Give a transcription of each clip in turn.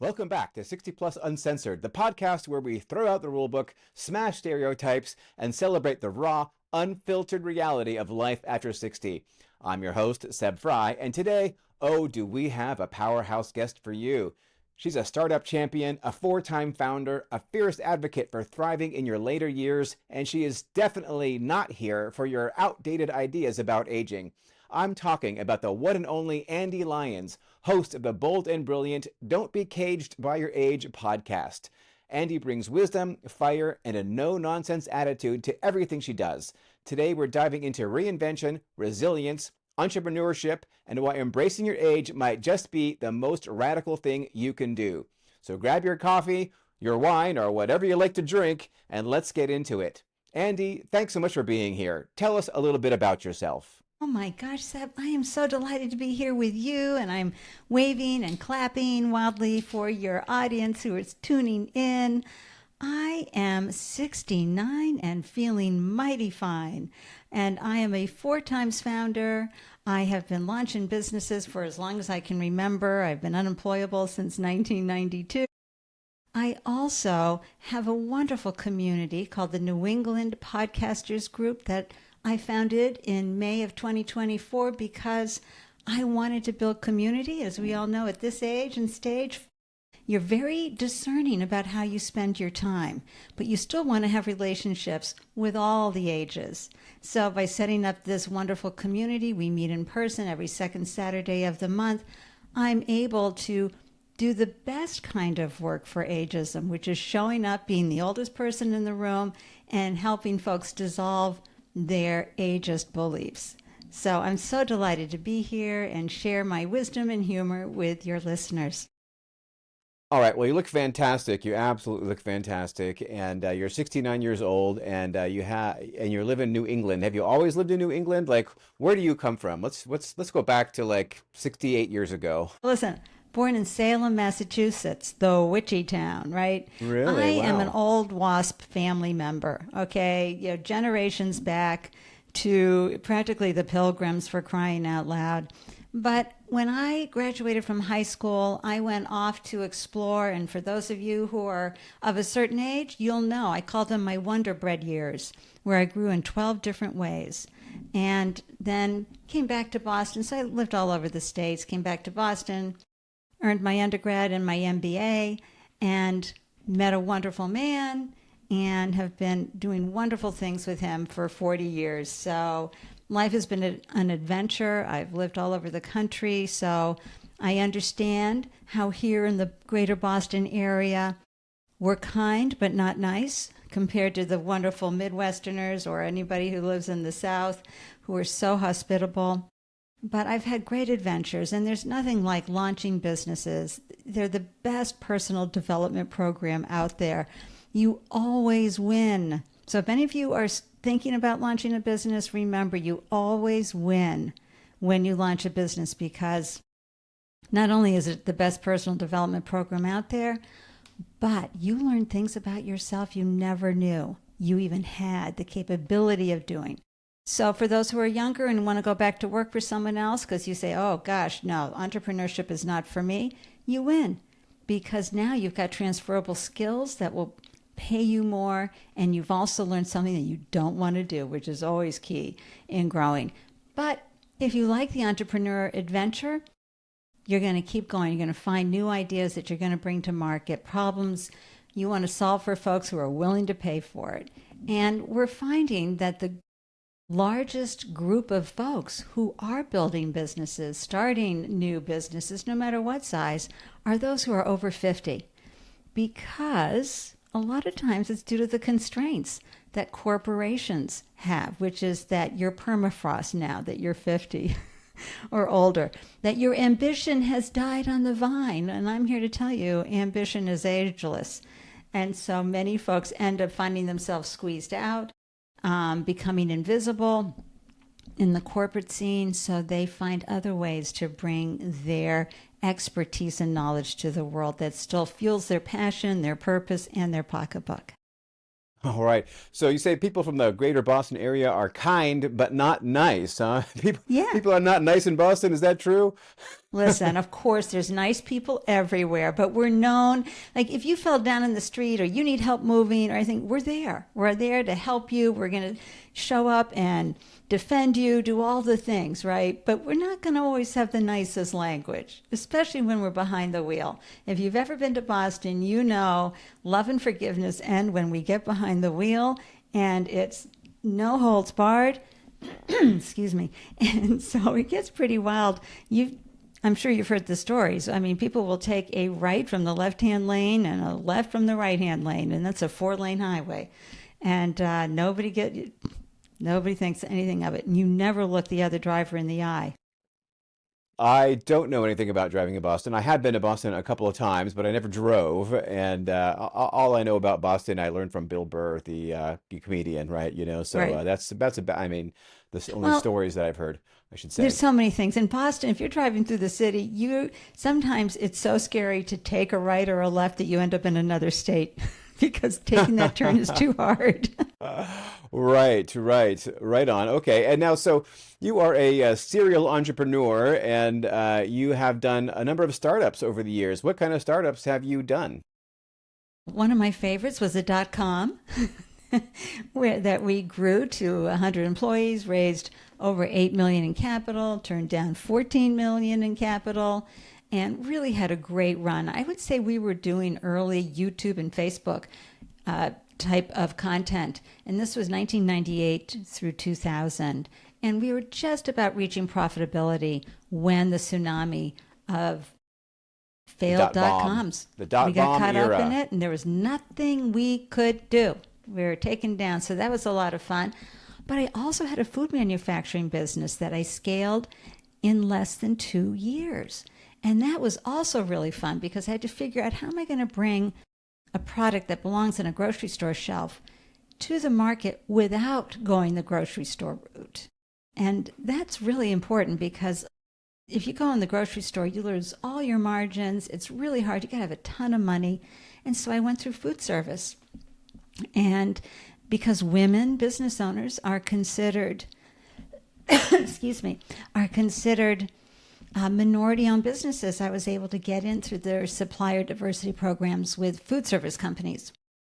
Welcome back to 60 Plus Uncensored, the podcast where we throw out the rulebook, smash stereotypes, and celebrate the raw, unfiltered reality of life after 60. I'm your host, Seb Fry, and today, oh, do we have a powerhouse guest for you. She's a startup champion, a four-time founder, a fierce advocate for thriving in your later years, and she is definitely not here for your outdated ideas about aging. I'm talking about the one and only Ande Lyons, host of the bold and brilliant Don't Be Caged by Your Age podcast. Ande brings wisdom, fire, and a no-nonsense attitude to everything she does. Today we're diving into reinvention, resilience, entrepreneurship, and why embracing your age might just be the most radical thing you can do. So grab your coffee, your wine, or whatever you like to drink, and let's get into it. Ande, thanks so much for being here. Tell us a little bit about yourself. Oh my gosh, Seb, I am so delighted to be here with you, and I'm waving and clapping wildly for your audience who is tuning in. I am 69 and feeling mighty fine, and I am a four times founder. I have been launching businesses for as long as I can remember. I've been unemployable since 1992. I also have a wonderful community called the New England Podcasters Group that I founded in May of 2024 because I wanted to build community. As we all know, at this age and stage, you're very discerning about how you spend your time, but you still want to have relationships with all the ages. So by setting up this wonderful community, we meet in person every second Saturday of the month. I'm able to do the best kind of work for ageism, which is showing up, being the oldest person in the room, and helping folks dissolve their ageist beliefs. So I'm so delighted to be here and share my wisdom and humor with your listeners. All right. Well, you look fantastic. You absolutely look fantastic, and you're 69 years old, and you live in New England. Have you always lived in New England? Like, where do you come from? Let's go back to like 68 years ago. Listen, born in Salem, Massachusetts, the witchy town, right? I Really? am an Wow. old WASP family member, okay? You know, generations back to practically the Pilgrims, for crying out loud. But when I graduated from high school, I went off to explore. And for those of you who are of a certain age, you'll know I call them my Wonder Bread years, where I grew in 12 different ways. And then came back to Boston. So I lived all over the States, came back to Boston, earned my undergrad and my MBA, and met a wonderful man and have been doing wonderful things with him for 40 years. So life has been an adventure. I've lived all over the country, so I understand how here in the greater Boston area we're kind but not nice compared to the wonderful Midwesterners or anybody who lives in the South who are so hospitable. But I've had great adventures, and there's nothing like launching businesses. They're the best personal development program out there. You always win. So if any of you are thinking about launching a business, remember you always win when you launch a business, because not only is it the best personal development program out there, but you learn things about yourself you never knew you even had the capability of doing. So for those who are younger and want to go back to work for someone else because you say, oh gosh, no, entrepreneurship is not for me, you win, because now you've got transferable skills that will pay you more, and you've also learned something that you don't want to do, which is always key in growing. But if you like the entrepreneur adventure, you're going to keep going. You're going to find new ideas that you're going to bring to market, problems you want to solve for folks who are willing to pay for it. And we're finding that the largest group of folks who are building businesses, starting new businesses, no matter what size, are those who are over 50. Because a lot of times it's due to the constraints that corporations have, which is that you're permafrost now, that you're 50 or older, that your ambition has died on the vine. And I'm here to tell you, ambition is ageless. And so many folks end up finding themselves squeezed out, becoming invisible in the corporate scene, so they find other ways to bring their expertise and knowledge to the world that still fuels their passion, their purpose, and their pocketbook. All right. So you say people from the greater Boston area are kind but not nice, huh? People Yeah. people are not nice in Boston. Is that true? Listen, of course, there's nice people everywhere, but we're known. Like if you fell down in the street or you need help moving or anything, we're there. We're there to help you. We're going to show up and defend you, do all the things, right? But we're not going to always have the nicest language, especially when we're behind the wheel. If you've ever been to Boston, you know love and forgiveness end when we get behind the wheel, and it's no holds barred. Excuse me. And so it gets pretty wild. I'm sure you've heard the stories. I mean, people will take a right from the left-hand lane and a left from the right-hand lane, and that's a 4-lane highway. And nobody thinks anything of it. And you never look the other driver in the eye. I don't know anything about driving in Boston. I had been to Boston a couple of times, but I never drove. And all I know about Boston, I learned from Bill Burr, the comedian, right? So Right. that's about. I mean, the only Well, stories that I've heard, I should there's say. so many things in Boston. If you're driving through the city, you sometimes it's so scary to take a right or a left that you end up in another state because taking that turn is too hard. Right on. Okay, and now, so you are a serial entrepreneur, and you have done a number of startups over the years. What kind of startups have you done? One of my favorites was a .com, where that we grew to 100 employees, raised over 8 million in capital, turned down 14 million in capital, and really had a great run. I would say we were doing early YouTube and Facebook type of content, and this was 1998 through 2000, and we were just about reaching profitability when the tsunami of The failed dot bomb, .coms. the We dot got bomb caught up in era. it, and there was nothing we could do. We were taken down, so that was a lot of fun. But I also had a food manufacturing business that I scaled in less than 2 years. And that was also really fun because I had to figure out how am I going to bring a product that belongs in a grocery store shelf to the market without going the grocery store route. And that's really important because if you go in the grocery store, you lose all your margins. It's really hard. You got to have a ton of money. And so I went through food service. And because women business owners are considered, excuse me, are considered minority-owned businesses, I was able to get in through their supplier diversity programs with food service companies.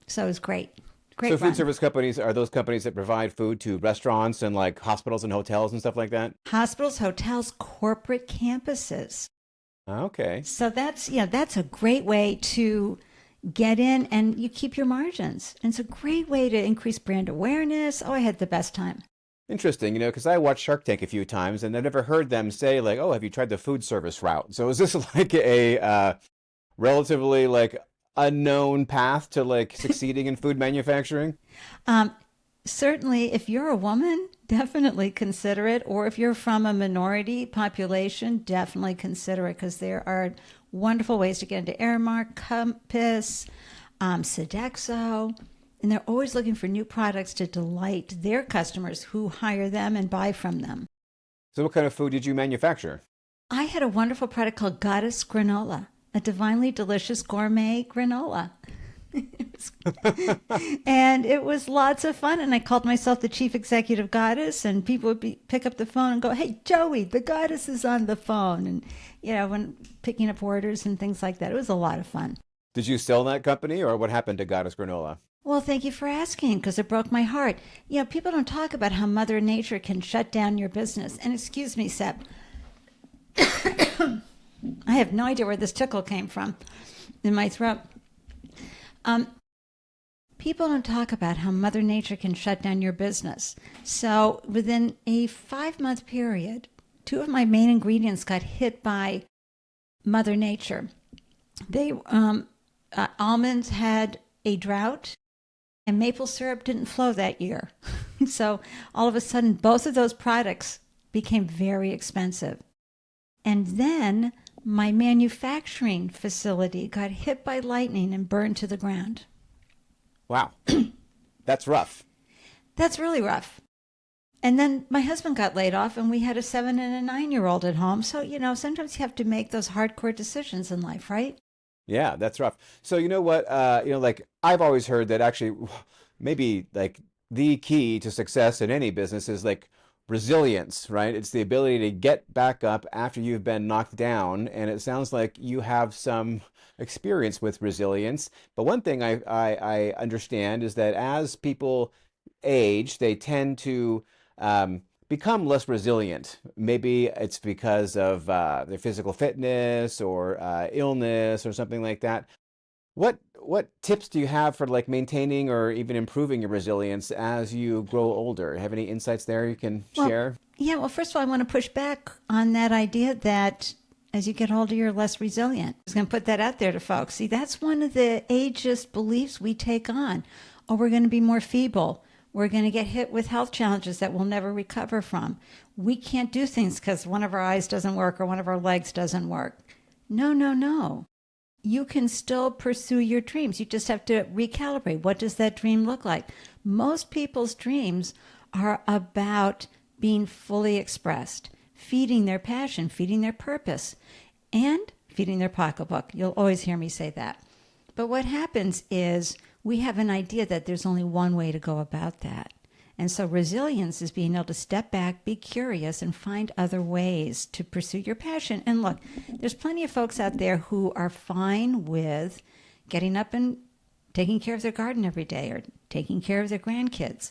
So it was great. So Great food run. service companies are those companies that provide food to restaurants and like hospitals and hotels and stuff like that? Hospitals, hotels, corporate campuses. Okay. So that's a great way to get in and you keep your margins. And it's a great way to increase brand awareness. Oh, I had the best time. Interesting, because I watched Shark Tank a few times and I never heard them say like, "Oh, have you tried the food service route?" So is this like a relatively like unknown path to like succeeding in food manufacturing? Um, Certainly, if you're a woman, definitely consider it. Or if you're from a minority population, definitely consider it because there are wonderful ways to get into Airmark, Compass, Sodexo. And they're always looking for new products to delight their customers who hire them and buy from them. So what kind of food did you manufacture? I had a wonderful product called Goddess Granola, a divinely delicious gourmet granola. And it was lots of fun. And I called myself the chief executive goddess, and people would pick up the phone and go, "Hey, Joey, the goddess is on the phone." And, when picking up orders and things like that, it was a lot of fun. Did you sell that company or what happened to Goddess Granola? Well, thank you for asking because it broke my heart. People don't talk about how Mother Nature can shut down your business. And excuse me, Seb, I have no idea where this tickle came from in my throat. People don't talk about how Mother Nature can shut down your business. So within a 5-month period, 2 of my main ingredients got hit by Mother Nature. They almonds had a drought, and maple syrup didn't flow that year. So all of a sudden, both of those products became very expensive. And then my manufacturing facility got hit by lightning and burned to the ground. Wow. That's rough. That's really rough. And then my husband got laid off, and we had a 7 and a 9-year-old at home. So, sometimes you have to make those hardcore decisions in life, right? Yeah, that's rough. So you know what? Like I've always heard that actually maybe like the key to success in any business is like resilience, right? It's the ability to get back up after you've been knocked down. And it sounds like you have some experience with resilience. But one thing I understand is that as people age, they tend to become less resilient. Maybe it's because of their physical fitness or illness or something like that. What tips do you have for like maintaining or even improving your resilience as you grow older? Have any insights there you can Well, share? yeah, well, first of all, I want to push back on that idea that as you get older, you're less resilient. I was going to put that out there to folks. See, that's one of the ageist beliefs we take on. Oh, we're going to be more feeble. We're going to get hit with health challenges that we'll never recover from. We can't do things because one of our eyes doesn't work or one of our legs doesn't work. No, no, no. You can still pursue your dreams. You just have to recalibrate. What does that dream look like? Most people's dreams are about being fully expressed, feeding their passion, feeding their purpose, and feeding their pocketbook. You'll always hear me say that. But what happens is we have an idea that there's only one way to go about that. And so resilience is being able to step back, be curious, and find other ways to pursue your passion. And look, there's plenty of folks out there who are fine with getting up and taking care of their garden every day or taking care of their grandkids.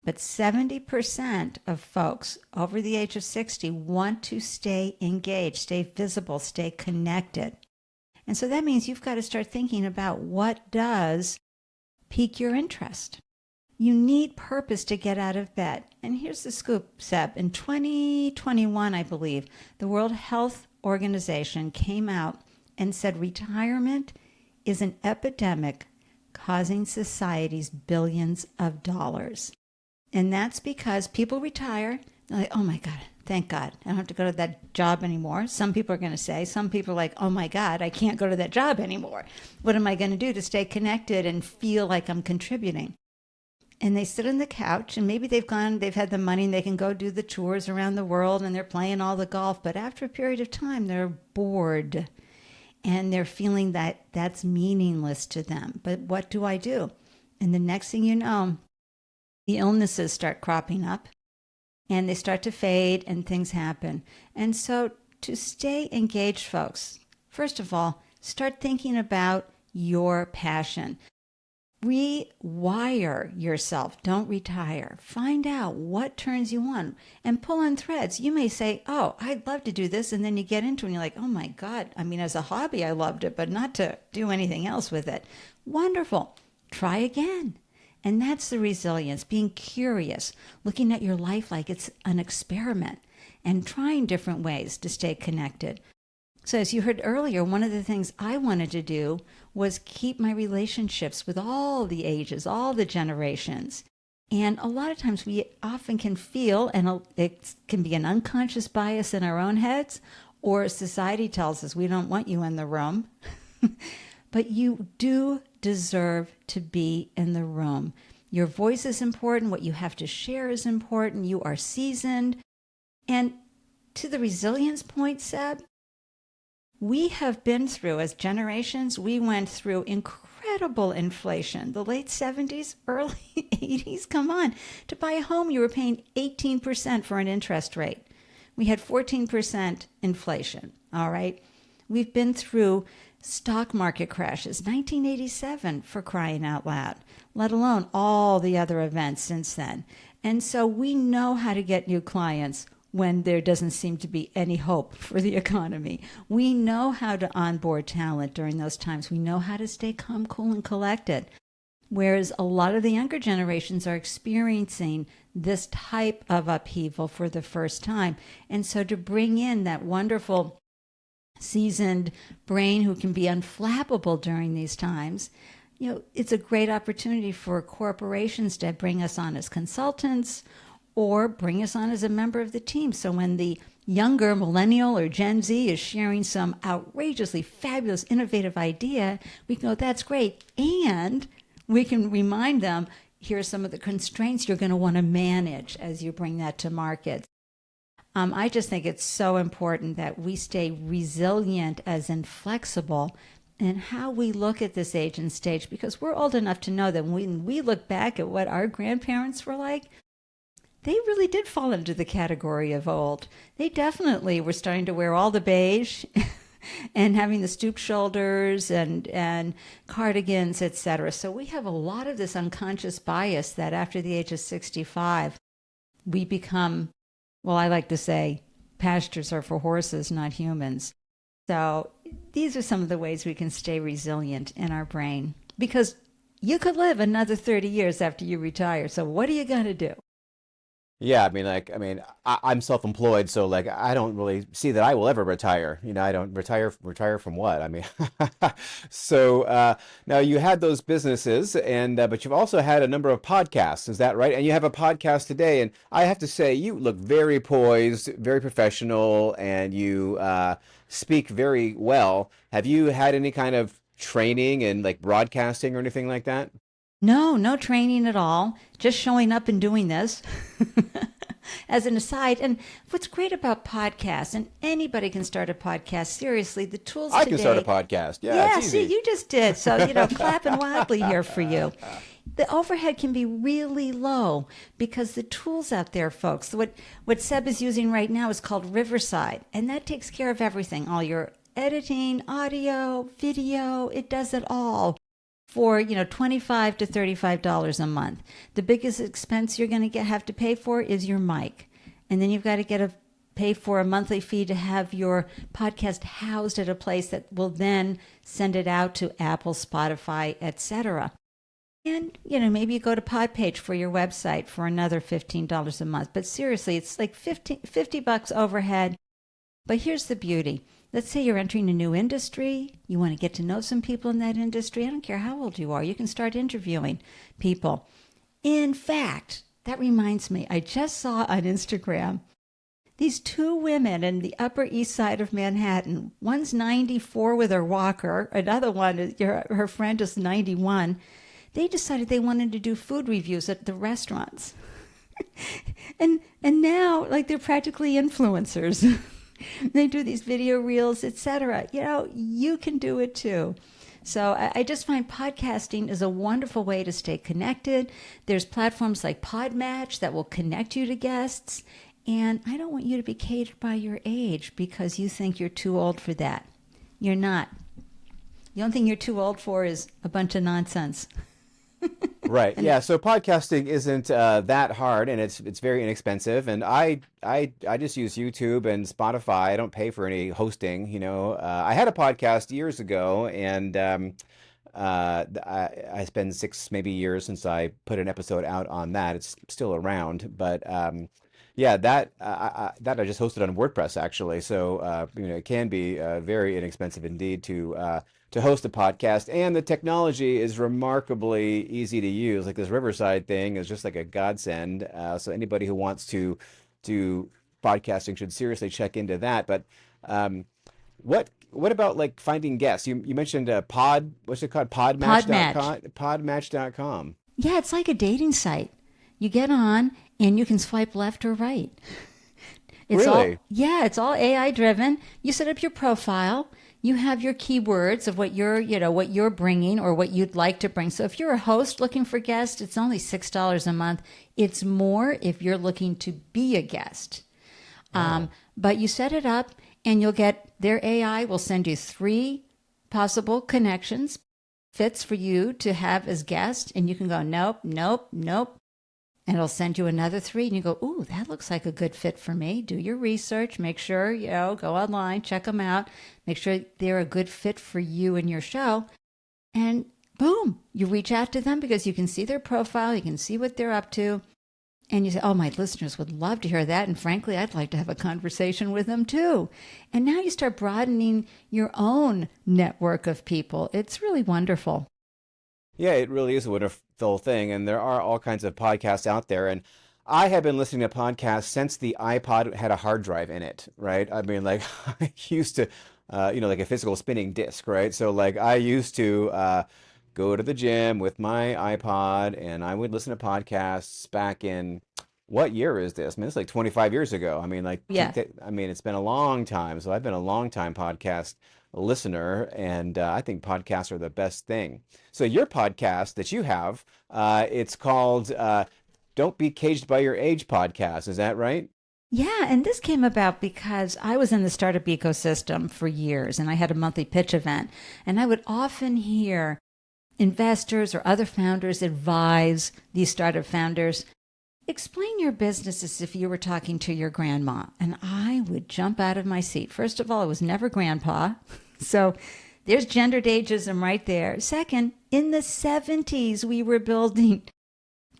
But 70% of folks over the age of 60 want to stay engaged, stay visible, stay connected. And so that means you've got to start thinking about what does pique your interest. You need purpose to get out of bed. And here's the scoop, Seb. In 2021, I believe, the World Health Organization came out and said retirement is an epidemic causing societies billions of dollars. And that's because people retire, they're like, oh my God, thank God, I don't have to go to that job anymore. Some people are going to say, some people are like, oh my God, I can't go to that job anymore. What am I going to do to stay connected and feel like I'm contributing? And they sit on the couch and maybe they've had the money and they can go do the tours around the world and they're playing all the golf. But after a period of time, they're bored and they're feeling that that's meaningless to them. But what do I do? And the next thing you know, the illnesses start cropping up and they start to fade and things happen. And so to stay engaged, folks, first of all, start thinking about your passion. Rewire yourself. Don't retire. Find out what turns you on and pull on threads. You may say, oh, I'd love to do this. And then you get into it and you're like, oh my God. I mean, as a hobby, I loved it, but not to do anything else with it. Wonderful. Try again. And that's the resilience, being curious, looking at your life like it's an experiment and trying different ways to stay connected. So as you heard earlier, one of the things I wanted to do was keep my relationships with all the ages, all the generations. And a lot of times we often can feel, and it can be an unconscious bias in our own heads, or society tells us we don't want you in the room. But you do deserve to be in the room. Your voice is important. What you have to share is important. You are seasoned. And to the resilience point, Seb, we have been through, as generations, we went through incredible inflation. The late 70s, early 80s, come on. To buy a home, you were paying 18% for an interest rate. We had 14% inflation, all right? We've been through stock market crashes, 1987 for crying out loud, let alone all the other events since then. And so we know how to get new clients when there doesn't seem to be any hope for the economy. We know how to onboard talent during those times. We know how to stay calm, cool, and collected. Whereas a lot of the younger generations are experiencing this type of upheaval for the first time. And so to bring in that wonderful seasoned brain who can be unflappable during these times, you know, it's a great opportunity for corporations to bring us on as consultants or bring us on as a member of the team. So when the younger millennial or Gen Z is sharing some outrageously fabulous, innovative idea, we can go, that's great. And we can remind them, here are some of the constraints you're going to want to manage as you bring that to market. I just think it's so important that we stay resilient as in flexible and how we look at this age and stage, because we're old enough to know that when we look back at what our grandparents were like, they really did fall into the category of old. They definitely were starting to wear all the beige and having the stoop shoulders and cardigans, etc. So we have a lot of this unconscious bias that after the age of 65, we become, well, I like to say, pastures are for horses, not humans. So these are some of the ways we can stay resilient in our brain, because you could live another 30 years after you retire. So what are you going to do? Yeah, I'm self-employed, so like I don't really see that I will ever retire. I don't retire from what? So now you had those businesses, and but you've also had a number of podcasts. Is that right? And you have a podcast today, and I have to say you look very poised, very professional, and you speak very well. Have you had any kind of training in like broadcasting or anything like that? No, no training at all. Just showing up and doing this as an aside. And what's great about podcasts, and anybody can start a podcast, seriously, the tools I can start a today. podcast. Yeah, Yeah, it's see, easy. you just did. So, clapping wildly here for you. The overhead can be really low because the tools out there, folks, what Seb is using right now is called Riverside, and that takes care of everything. All your editing, audio, video, it does it all for, $25 to $35 a month. The biggest expense you're going to have to pay for is your mic. And then you've got to pay for a monthly fee to have your podcast housed at a place that will then send it out to Apple, Spotify, etc. And, maybe you go to Podpage for your website for another $15 a month. But seriously, it's like $50 overhead. But here's the beauty. Let's say you're entering a new industry. You want to get to know some people in that industry. I don't care how old you are. You can start interviewing people. In fact, that reminds me, I just saw on Instagram these two women in the Upper East Side of Manhattan. One's 94 with her walker. Another one, her friend is 91. They decided they wanted to do food reviews at the restaurants. and now, like, they're practically influencers. They do these video reels, etc. You can do it too. So I just find podcasting is a wonderful way to stay connected. There's platforms like Podmatch that will connect you to guests. And I don't want you to be catered by your age because you think you're too old for that. You're not. The only thing you're too old for is a bunch of nonsense. Right. Yeah. So podcasting isn't that hard, and it's very inexpensive. And I just use YouTube and Spotify. I don't pay for any hosting. I had a podcast years ago, and I spent maybe years since I put an episode out on that. It's still around, but yeah, that I just hosted on WordPress actually. So it can be very inexpensive indeed to host a podcast, and the technology is remarkably easy to use. Like this Riverside thing is just like a godsend. So anybody who wants to do podcasting should seriously check into that. But what about like finding guests? You mentioned what's it called? Podmatch. Podmatch.com. Yeah, it's like a dating site. You get on and you can swipe left or right. Really? It's all AI driven. You set up your profile. You have your keywords of what you're bringing or what you'd like to bring. So if you're a host looking for guests, it's only $6 a month. It's more if you're looking to be a guest. Wow. But you set it up and you'll get their AI will send you 3 possible connections, fits for you to have as guest. And you can go, nope, nope, nope. And it'll send you another 3 and you go, ooh, that looks like a good fit for me. Do your research, make sure, go online, check them out, make sure they're a good fit for you and your show. And boom, you reach out to them because you can see their profile, you can see what they're up to. And you say, oh, my listeners would love to hear that. And frankly, I'd like to have a conversation with them too. And now you start broadening your own network of people. It's really wonderful. Yeah, it really is a wonderful thing, and there are all kinds of podcasts out there. And I have been listening to podcasts since the iPod had a hard drive in it, right? Like I used to, like a physical spinning disc, right? So like I used to go to the gym with my iPod, and I would listen to podcasts back in what year is this? I mean, it's like 25 years ago. I mean, like, Yeah. I mean, it's been a long time. So I've been a long time podcast listener, and I think podcasts are the best thing. So your podcast that you have, it's called "Don't Be Caged by Your Age" podcast. Is that right? Yeah, and this came about because I was in the startup ecosystem for years and I had a monthly pitch event. And I would often hear investors or other founders advise these startup founders, explain your business as if you were talking to your grandma. And I would jump out of my seat. First of all, I was never grandpa. So there's gendered ageism right there. Second, in the 70s, we were building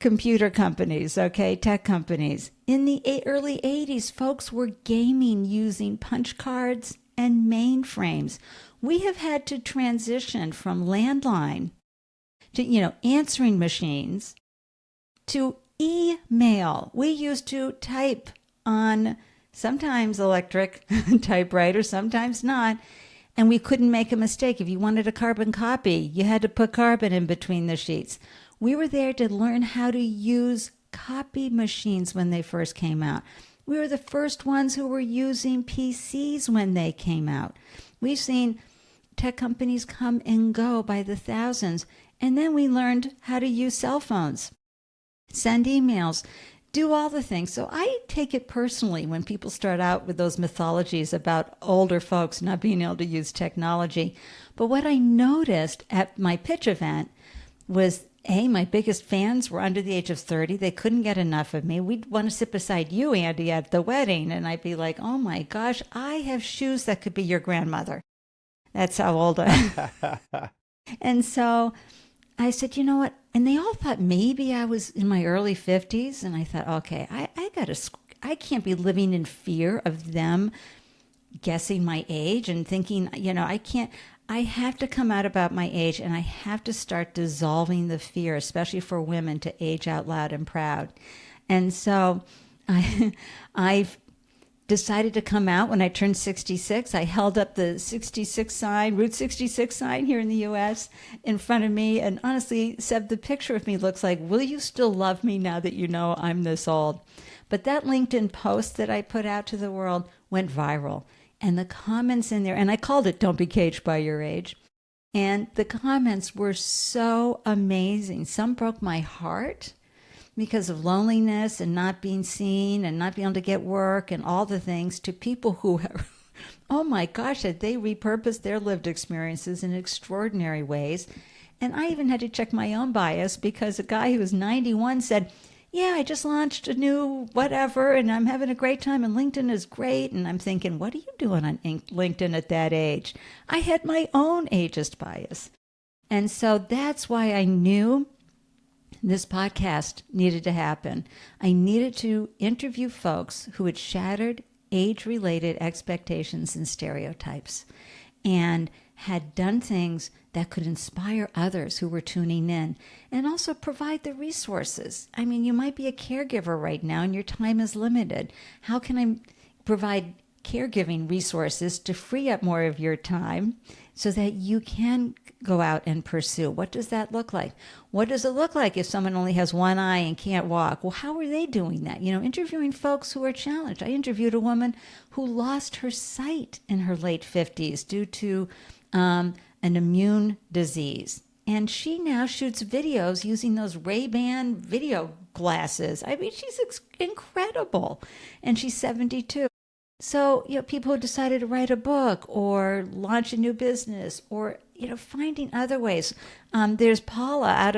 computer companies, okay, tech companies. In the early 80s, folks were gaming using punch cards and mainframes. We have had to transition from landline to, answering machines to email. We used to type on sometimes electric typewriter, sometimes not. And we couldn't make a mistake. If you wanted a carbon copy, you had to put carbon in between the sheets. We were there to learn how to use copy machines when they first came out. We were the first ones who were using PCs when they came out. We've seen tech companies come and go by the thousands. And then we learned how to use cell phones, send emails, do all the things. So I take it personally when people start out with those mythologies about older folks not being able to use technology. But what I noticed at my pitch event was, my biggest fans were under the age of 30. They couldn't get enough of me. We'd want to sit beside you, Andy, at the wedding. And I'd be like, oh my gosh, I have shoes that could be your grandmother. That's how old I am. And so I said, you know what? And they all thought maybe I was in my early 50s. And I thought, okay, I can't be living in fear of them guessing my age and thinking, I have to come out about my age, and I have to start dissolving the fear, especially for women, to age out loud and proud. And so I've decided to come out when I turned 66. I held up the 66 sign, Route 66 sign here in the U.S. in front of me. And honestly, Seb, the picture of me looks like, will you still love me now that you know I'm this old? But that LinkedIn post that I put out to the world went viral. And the comments in there, and I called it "Don't Be Caged by Your Age." And the comments were so amazing. Some broke my heart because of loneliness and not being seen and not being able to get work and all the things, to people who have, oh my gosh, had they repurposed their lived experiences in extraordinary ways. And I even had to check my own bias because a guy who was 91 said, yeah, I just launched a new whatever and I'm having a great time and LinkedIn is great. And I'm thinking, what are you doing on LinkedIn at that age? I had my own ageist bias. And so that's why I knew this podcast needed to happen. I needed to interview folks who had shattered age-related expectations and stereotypes and had done things that could inspire others who were tuning in, and also provide the resources. I mean, you might be a caregiver right now and your time is limited. How can I provide caregiving resources to free up more of your time so that you can go out and pursue? What does that look like? What does it look like if someone only has one eye and can't walk? Well, how are they doing that? Interviewing folks who are challenged. I interviewed a woman who lost her sight in her late 50s due to an immune disease. And she now shoots videos using those Ray-Ban video glasses. I mean, she's incredible. And she's 72. So, people who decided to write a book or launch a new business or, finding other ways. There's Pauline out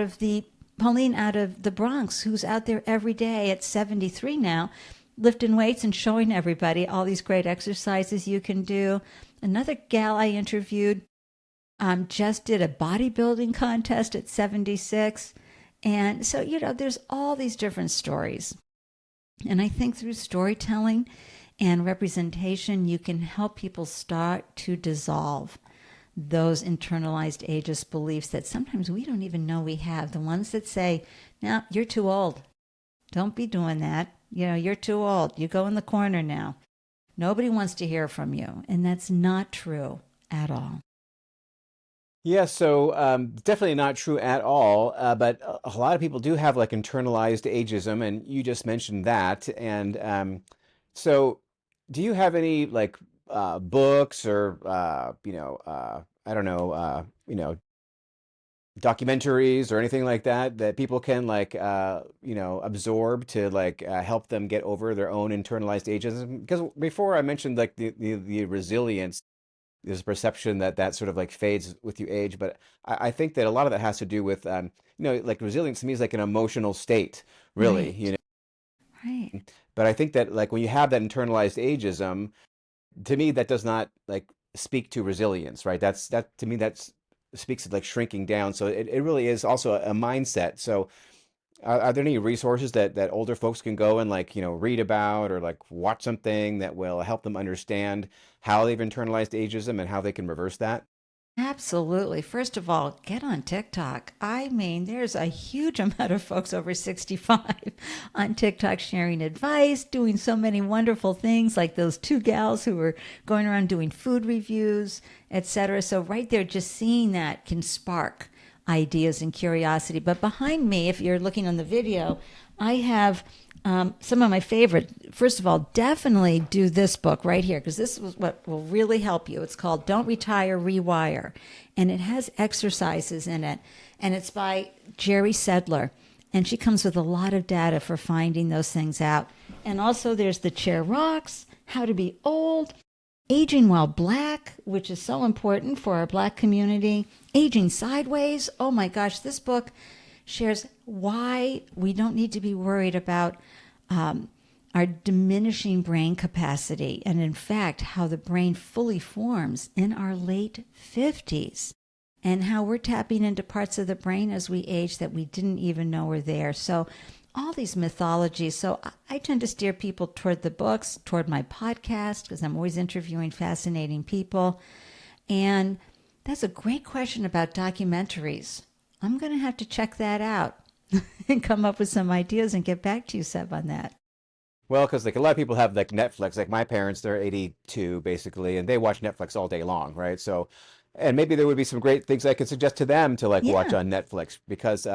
of the Bronx, who's out there every day at 73 now, lifting weights and showing everybody all these great exercises you can do. Another gal I interviewed just did a bodybuilding contest at 76. And so, there's all these different stories. And I think through storytelling and representation, you can help people start to dissolve those internalized ageist beliefs that sometimes we don't even know we have. The ones that say, no, you're too old. Don't be doing that. You're too old. You go in the corner now. Nobody wants to hear from you. And that's not true at all. Yeah, so definitely not true at all. But a lot of people do have like internalized ageism, and you just mentioned that. And so, do you have any like books or I don't know, documentaries or anything like that that people can like absorb to like help them get over their own internalized ageism? Because before I mentioned like the resilience, there's a perception that that sort of like fades with you age, but I think that a lot of that has to do with like resilience to me is like an emotional state, really, Right, right. but I think that like when you have that internalized ageism, to me that does not like speak to resilience, right? That to me that's speaks of like shrinking down. So it really is also a mindset. So are there any resources that older folks can go and like, read about or like watch something that will help them understand how they've internalized ageism and how they can reverse that? Absolutely. First of all, get on TikTok. I mean, there's a huge amount of folks over 65 on TikTok sharing advice, doing so many wonderful things, like those two gals who were going around doing food reviews, etc. So right there, just seeing that can spark ideas and curiosity. But behind me, if you're looking on the video, I have some of my favorite. First of all, definitely do this book right here because this is what will really help you. It's called Don't Retire, Rewire, and it has exercises in it. And it's by Jerry Sedler. And she comes with a lot of data for finding those things out. And also, there's The Chair Rocks, How to Be Old, Aging While Black, which is so important for our Black community, Aging Sideways. Oh my gosh, this book shares why we don't need to be worried about our diminishing brain capacity, and in fact, how the brain fully forms in our late 50s, and how we're tapping into parts of the brain as we age that we didn't even know were there. So, all these mythologies. So, I tend to steer people toward the books, toward my podcast, because I'm always interviewing fascinating people. And that's a great question about documentaries. I'm going to have to check that out and come up with some ideas and get back to you, Seb, on that. Well, because like a lot of people have like Netflix, like my parents, they're 82 basically, and they watch Netflix all day long, right? So, and maybe there would be some great things I could suggest to them to like watch Yeah. on Netflix because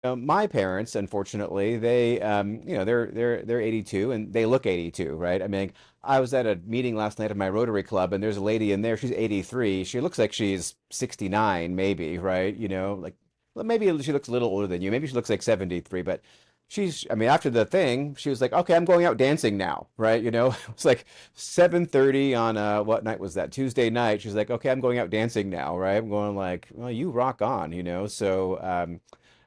my parents, unfortunately, they they're 82 and they look 82, right? I mean, I was at a meeting last night of my Rotary Club, and there's a lady in there. She's 83. She looks like she's 69, maybe, right? Like well, maybe she looks a little older than you. Maybe she looks like 73, but I mean, after the thing, she was like, okay, I'm going out dancing now, right? It's like 7:30 on what night was that? Tuesday night. She's like, okay, I'm going out dancing now, right? I'm going like, well, you rock on. So,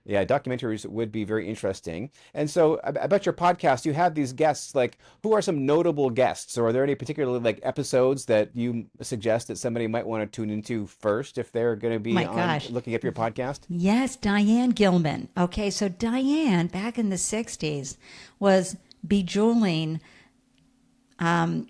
yeah, documentaries would be very interesting. And so, about your podcast, you have these guests. Like, who are some notable guests, or are there any particularly like episodes that you suggest that somebody might want to tune into first if they're going to Oh be my on gosh. looking up your podcast? Yes, Diane Gilman. Okay, so Diane back in the 60s was bejeweling, I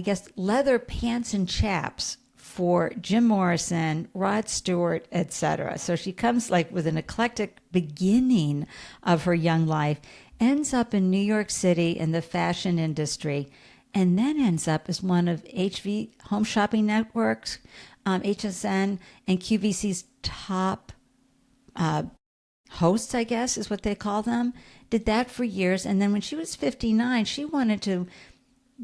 guess, leather pants and chaps for Jim Morrison, Rod Stewart, etc. So she comes like with an eclectic beginning of her young life, ends up in New York City in the fashion industry, and then ends up as one of HV Home Shopping Networks, HSN, and QVC's top hosts, I guess is what they call them. Did that for years. And then when she was 59, she wanted to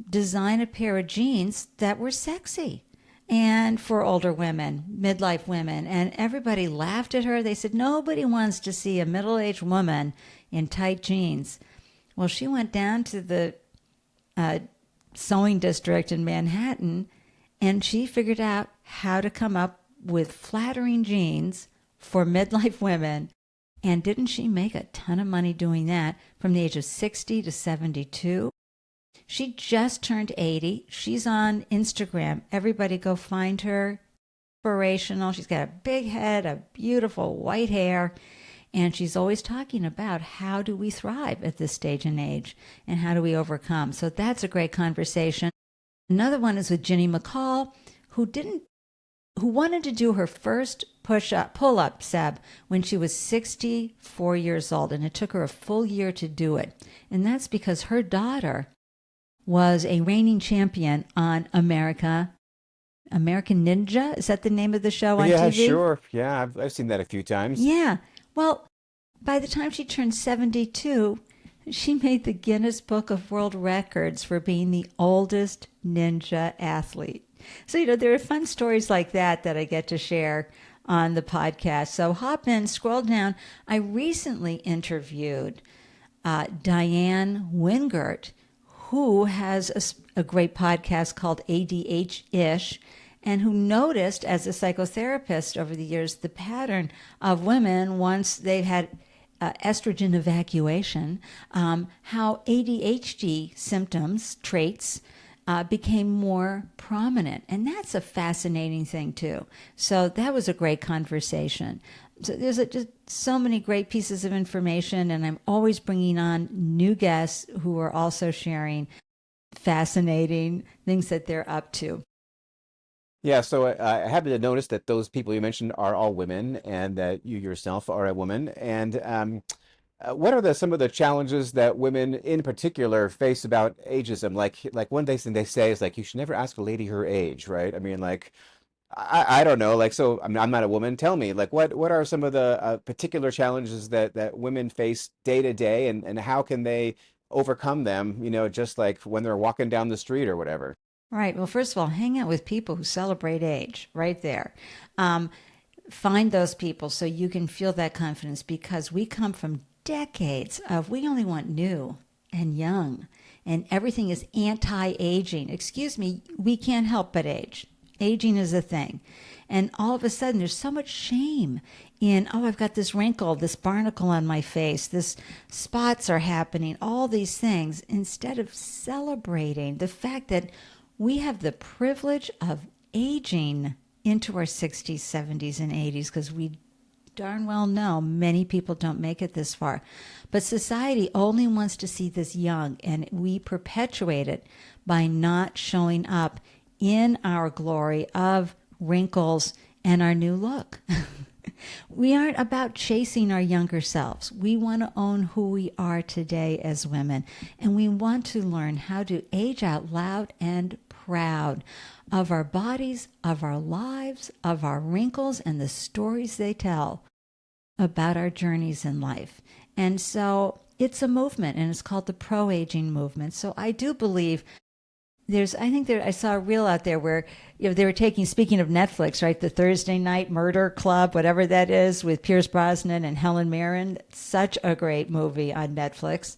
design a pair of jeans that were sexy and for older women, midlife women. And everybody laughed at her. They said, nobody wants to see a middle aged woman in tight jeans. Well, she went down to the sewing district in Manhattan and she figured out how to come up with flattering jeans for midlife women. And didn't she make a ton of money doing that from the age of 60 to 72? She just turned 80. She's on Instagram. Everybody go find her. Inspirational. She's got a big head, a beautiful white hair, and she's always talking about how do we thrive at this stage in age and how do we overcome. So that's a great conversation. Another one is with Ginny McCall, who wanted to do her first pull up, Seb, when she was 64 years old, and it took her a full year to do it. And that's because her daughter was a reigning champion on America American Ninja. Is that the name of the show on Yeah, TV? sure. Yeah, I've seen that a few times. Yeah. Well, by the time she turned 72, she made the Guinness Book of World Records for being the oldest ninja athlete. So, there are fun stories like that that I get to share on the podcast. So hop in, scroll down. I recently interviewed Diane Wingert, who has a great podcast called ADH-ish, and who noticed as a psychotherapist over the years the pattern of women once they've had estrogen evacuation, how ADHD symptoms, traits, became more prominent. And that's a fascinating thing, too. So that was a great conversation. So there's just so many great pieces of information, and I'm always bringing on new guests who are also sharing fascinating things that they're up to. Yeah, so I happen to notice that those people you mentioned are all women, and that you yourself are a woman. And what are some of the challenges that women in particular face about ageism? Like one thing they say is like you should never ask a lady her age, right? I mean, like I don't know, like so I'm not a woman. Tell me, like what are some of the particular challenges that women face day to day, and how can they overcome them? Just like when they're walking down the street or whatever. Right. Well, first of all, hang out with people who celebrate age right there. Um, Find those people so you can feel that confidence, because we come from decades of we only want new and young, and everything is anti-aging. Excuse me, we can't help but age. Aging is a thing. And all of a sudden there's so much shame in, oh, I've got this wrinkle, this barnacle on my face, this spots are happening, all these things, instead of celebrating the fact that we have the privilege of aging into our 60s, 70s, and 80s, because we darn well know many people don't make it this far. But society only wants to see this young, and we perpetuate it by not showing up in our glory of wrinkles and our new look. We aren't about chasing our younger selves. We want to own who we are today as women, and we want to learn how to age out loud and proud of our bodies, of our lives, of our wrinkles, and the stories they tell about our journeys in life. And so it's a movement, and it's called the pro-aging movement. So I do believe I saw a reel out there where they were speaking of Netflix, right? The Thursday Night Murder Club, whatever that is, with Pierce Brosnan and Helen Mirren. Such a great movie on Netflix.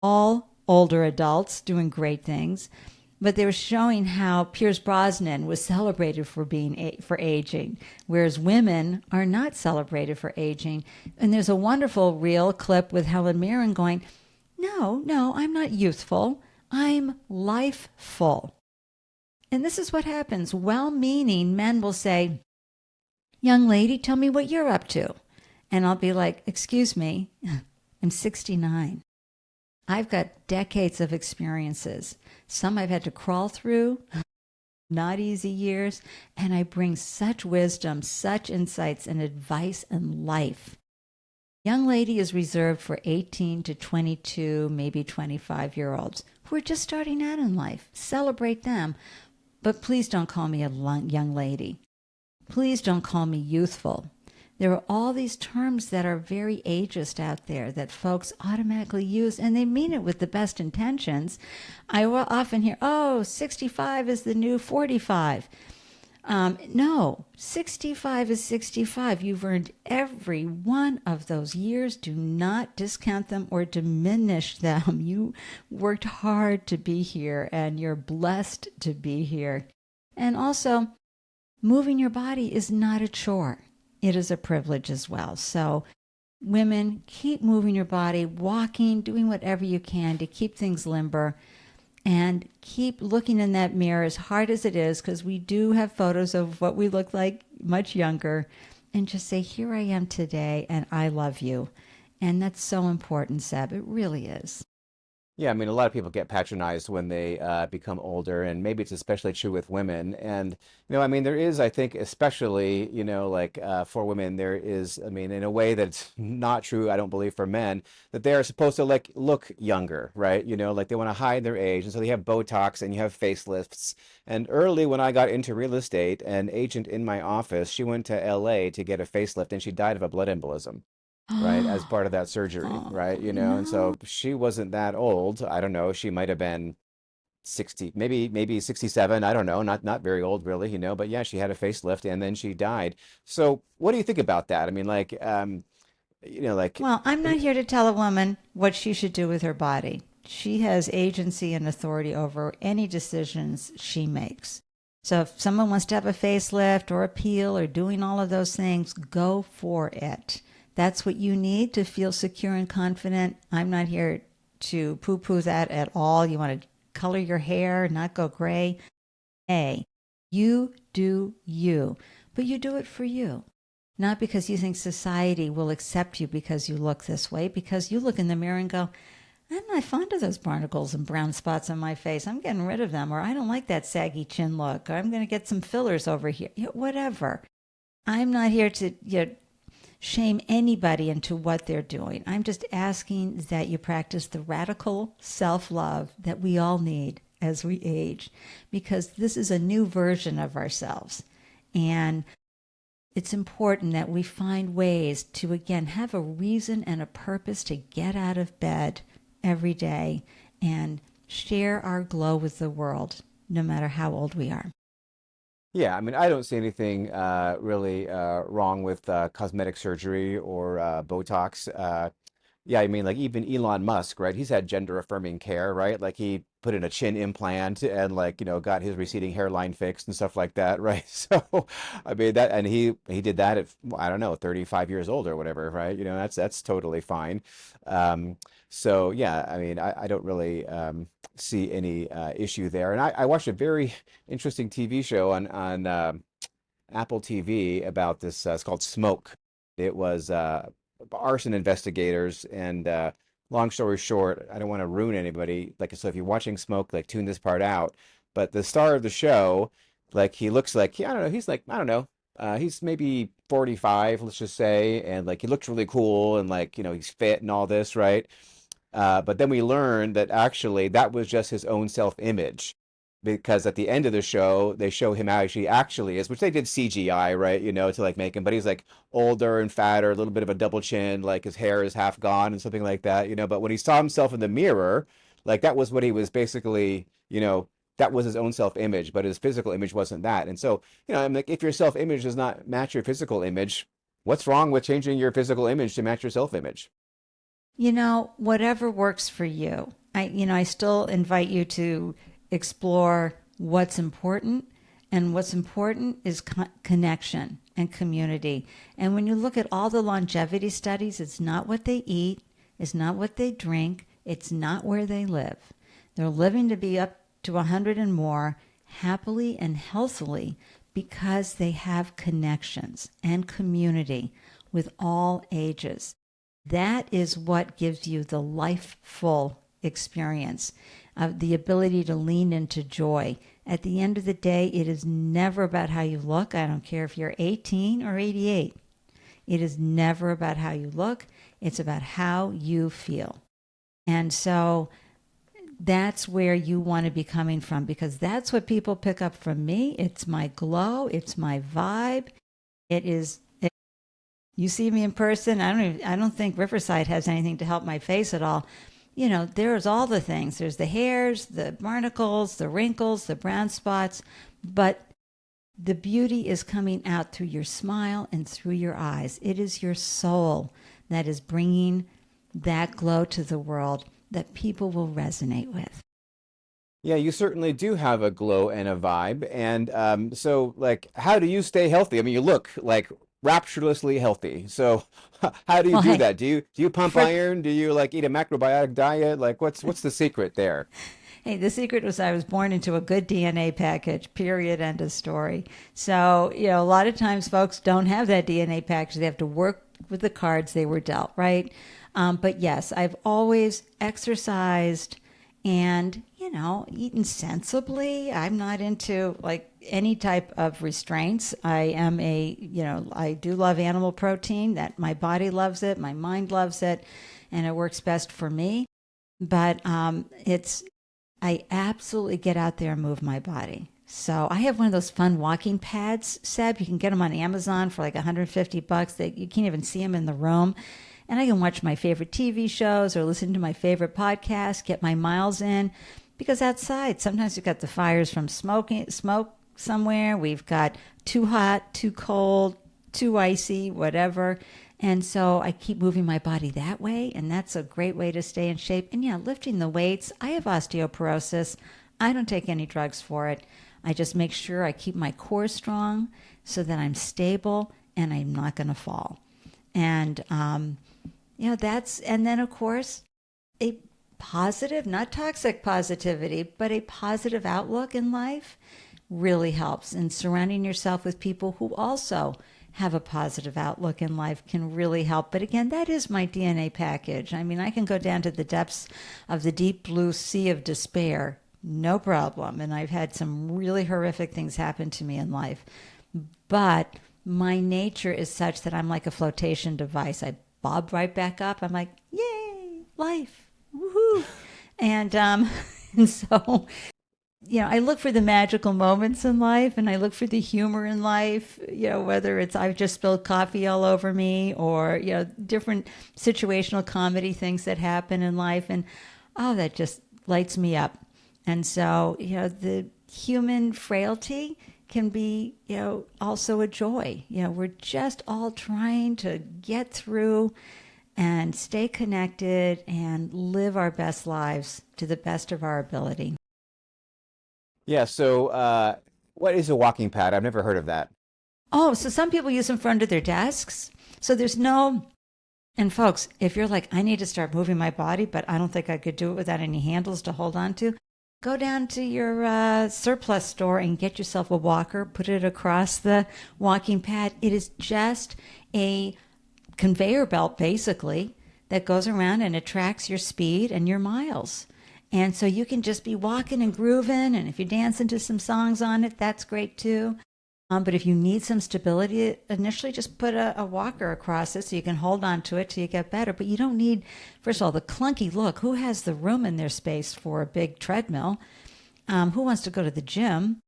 All older adults doing great things. But they were showing how Pierce Brosnan was celebrated for for aging, whereas women are not celebrated for aging. And there's a wonderful reel clip with Helen Mirren going, no, I'm not youthful. I'm lifeful. And this is what happens. Well-meaning men will say, young lady, tell me what you're up to. And I'll be like, excuse me, I'm 69. I've got decades of experiences. Some I've had to crawl through, not easy years, and I bring such wisdom, such insights and advice in life. Young lady is reserved for 18 to 22, maybe 25-year-olds who are just starting out in life. Celebrate them. But please don't call me a young lady. Please don't call me youthful. There are all these terms that are very ageist out there that folks automatically use, and they mean it with the best intentions. I will often hear, 65 is the new 45. No, 65 is 65. You've earned every one of those years. Do not discount them or diminish them. You worked hard to be here, and you're blessed to be here. And also, moving your body is not a chore. It is a privilege as well. So women, keep moving your body, walking, doing whatever you can to keep things limber, and keep looking in that mirror, as hard as it is, because we do have photos of what we look like much younger, and just say, here I am today, and I love you. And that's so important, Seb. It really is. Yeah, I mean, a lot of people get patronized when they become older, and maybe it's especially true with women. And, I mean, there is, I think, especially, like for women, there is, I mean, in a way that's not true, I don't believe, for men, that they are supposed to like look younger, right? Like they want to hide their age. And so they have Botox and you have facelifts. And early when I got into real estate, an agent in my office, she went to LA to get a facelift and she died of a blood embolism, right, as part of that surgery, Oh, right? And no. so she wasn't that old. I don't know. She might have been 60, maybe 67. I don't know. Not very old, really, but yeah, she had a facelift and then she died. So what do you think about that? I mean, like, like, Well, I'm not here to tell a woman what she should do with her body. She has agency and authority over any decisions she makes. So if someone wants to have a facelift or a peel or doing all of those things, go for it. That's what you need to feel secure and confident. I'm not here to poo poo that at all. You want to color your hair, not go gray. Hey, you do you, but you do it for you. Not because you think society will accept you because you look this way, because you look in the mirror and go, I'm not fond of those barnacles and brown spots on my face. I'm getting rid of them. Or I don't like that saggy chin look. Or I'm going to get some fillers over here. Whatever. I'm not here to shame anybody into what they're doing. I'm just asking that you practice the radical self-love that we all need as we age, because this is a new version of ourselves. And it's important that we find ways to, again, have a reason and a purpose to get out of bed every day and share our glow with the world, no matter how old we are. yeah, I mean, I don't see anything really wrong with cosmetic surgery or Botox. Yeah, I mean, like even Elon Musk, right? He's had gender affirming care, right? Like he put in a chin implant and like, got his receding hairline fixed and stuff like that, right? So, I mean that, and he did that at, I don't know, 35 years old or whatever, right? That's totally fine. So yeah, I mean, I don't really see any issue there. And I watched a very interesting TV show on Apple TV about this. It's called Smoke. It was arson investigators, and long story short, I don't want to ruin anybody. Like, so if you're watching Smoke, like tune this part out. But the star of the show, like he looks like I don't know. He's like I don't know. He's maybe 45, let's just say, and like he looks really cool, and like he's fit and all this, right? But then we learned that actually that was just his own self-image, because at the end of the show they show him how he actually is, which they did CGI, right? To like make him, but he's like older and fatter, a little bit of a double chin, like his hair is half gone and something like that. But when he saw himself in the mirror, like that was what he was basically, that was his own self-image, but his physical image wasn't that. And so, I'm like, if your self-image does not match your physical image, what's wrong with changing your physical image to match your self-image? Whatever works for you. I still invite you to explore what's important. And what's important is connection and community. And when you look at all the longevity studies, it's not what they eat, it's not what they drink, it's not where they live. They're living to be up to 100 and more, happily and healthily, because they have connections and community with all ages. That is what gives you the lifeful experience of the ability to lean into joy. At the end of the day, it is never about how you look. I don't care if you're 18 or 88. It is never about how you look. It's about how you feel. And so that's where you want to be coming from, because that's what people pick up from me. It's my glow. It's my vibe. It is. You see me in person. I don't think Riverside has anything to help my face at all. There's all the things. There's the hairs, the barnacles, the wrinkles, the brown spots, but the beauty is coming out through your smile and through your eyes. It is your soul that is bringing that glow to the world that people will resonate with. Yeah, you certainly do have a glow and a vibe. And so, like, how do you stay healthy? I mean, you look like rapturously healthy. So, how do you Well, do hey, that? Do you pump for iron? Do you like eat a macrobiotic diet? Like, what's the secret there? Hey, the secret was I was born into a good DNA package, period, end of story. So, a lot of times folks don't have that DNA package. They have to work with the cards they were dealt, right? But yes, I've always exercised, and, eating sensibly. I'm not into like any type of restraints. I do love animal protein, that my body loves it, my mind loves it, and it works best for me. But I absolutely get out there and move my body. So I have one of those fun walking pads, Seb. You can get them on Amazon for like $150. You can't even see them in the room. And I can watch my favorite TV shows or listen to my favorite podcast, get my miles in. Because outside, sometimes we've got the fires from smoke somewhere. We've got too hot, too cold, too icy, whatever. And so I keep moving my body that way. And that's a great way to stay in shape. And yeah, lifting the weights. I have osteoporosis. I don't take any drugs for it. I just make sure I keep my core strong so that I'm stable and I'm not going to fall. And, and then of course, a positive, not toxic positivity, but a positive outlook in life really helps. And surrounding yourself with people who also have a positive outlook in life can really help. But again, that is my DNA package. I mean, I can go down to the depths of the deep blue sea of despair, no problem. And I've had some really horrific things happen to me in life. But my nature is such that I'm like a flotation device. I bob right back up. I'm like, yay, life, woohoo. And so, I look for the magical moments in life, and I look for the humor in life, whether it's I've just spilled coffee all over me, or, different situational comedy things that happen in life. And, that just lights me up. And so, the human frailty can be, also a joy. We're just all trying to get through and stay connected and live our best lives to the best of our ability. Yeah. So, what is a walking pad? I've never heard of that. Oh, so some people use them for under their desks. So there's no, and folks, if you're like, I need to start moving my body, but I don't think I could do it without any handles to hold on to, go down to your surplus store and get yourself a walker, put it across the walking pad. It is just a conveyor belt, basically, that goes around and it tracks your speed and your miles. And so you can just be walking and grooving, and if you're dancing to some songs on it, that's great too. But if you need some stability initially, just put a walker across it so you can hold on to it till you get better. But you don't need, first of all, the clunky look. Who has the room in their space for a big treadmill? Who wants to go to the gym?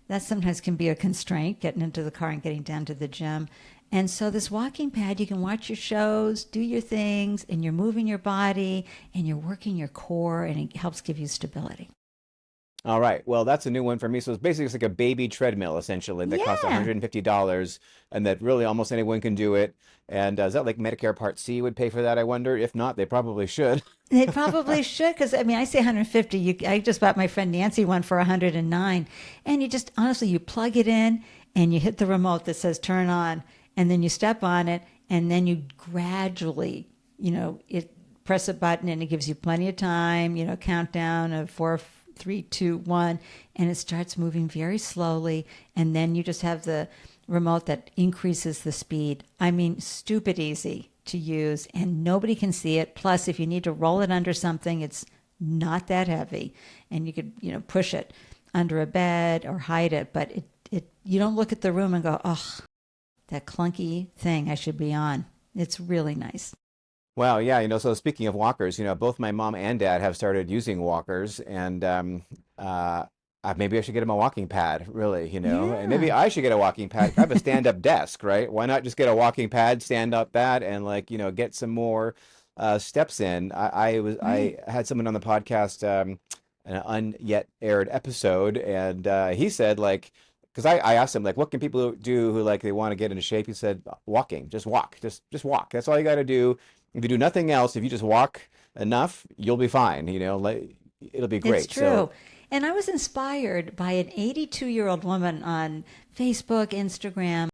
That sometimes can be a constraint, getting into the car and getting down to the gym. And so this walking pad, you can watch your shows, do your things, and you're moving your body, and you're working your core, and it helps give you stability. All right. Well, that's a new one for me. So it's like a baby treadmill, essentially, that costs Yeah. $150, and that really almost anyone can do it. And is that like Medicare Part C would pay for that, I wonder? If not, they probably should. They probably should, because I say 150. I just bought my friend Nancy one for 109, and you just honestly you plug it in and you hit the remote that says turn on, and then you step on it, and then you gradually, it press a button, and it gives you plenty of time. Countdown of 4, 3, 2, 1, and it starts moving very slowly, and then you just have the remote that increases the speed. I mean, stupid easy to use, and nobody can see it. Plus, if you need to roll it under something, it's not that heavy, and you could push it under a bed or hide it. But it you don't look at the room and go, oh, that clunky thing I should be on. It's really nice. Wow, yeah, so speaking of walkers, both my mom and dad have started using walkers, and maybe I should get them a walking pad, really, and maybe Yeah. I should get a walking pad. I have a stand-up desk, right? Why not just get a walking pad, stand up that, and get some more steps in. Right. I had someone on the podcast, an unyet aired episode, and he said because I asked him what can people do who they want to get into shape? He said walking, just walk, just walk. That's all you got to do. If you do nothing else, if you just walk enough, you'll be fine. It'll be It's great. true. So, And I was inspired by an 82-year-old woman on Facebook, Instagram,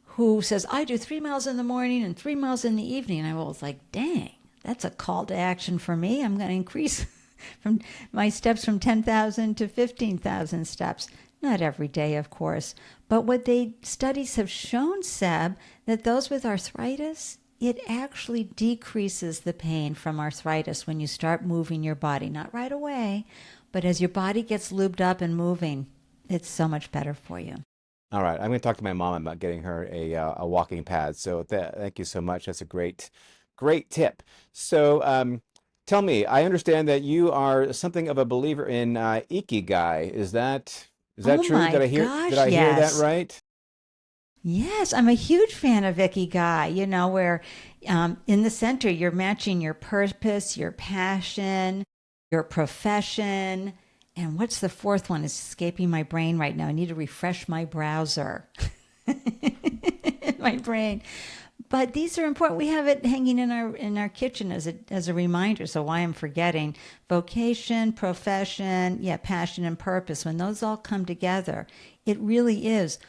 who says, I do 3 miles in the morning and 3 miles in the evening. And I was like, dang, that's a call to action for me. I'm going to increase from my steps from 10,000 to 15,000 steps. Not every day, of course. But studies have shown, Seb, that those with arthritis it actually decreases the pain from arthritis when you start moving your body. Not right away, but as your body gets lubed up and moving, it's so much better for you. All right, I'm going to talk to my mom about getting her a walking pad. So thank you so much. That's a great tip. So tell me, I understand that you are something of a believer in Ikigai. Is that Oh true? my Did gosh, I hear that yes. right? Yes, I'm a huge fan of Ikigai, where in the center you're matching your purpose, your passion, your profession. And what's the fourth one? It's escaping my brain right now. I need to refresh my browser. My brain. But these are important. We have it hanging in our kitchen as a reminder. So why I'm forgetting vocation, profession, passion and purpose. When those all come together, it really is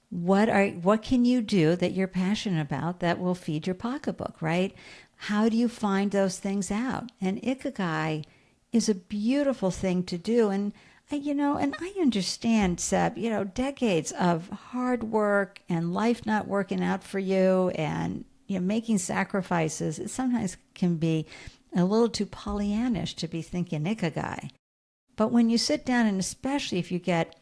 what can you do that you're passionate about that will feed your pocketbook, right? How do you find those things out? And Ikigai is a beautiful thing to do. And I understand, Seb, decades of hard work and life not working out for you and making sacrifices, it sometimes can be a little too Pollyannish to be thinking Ikigai. But when you sit down, and especially if you get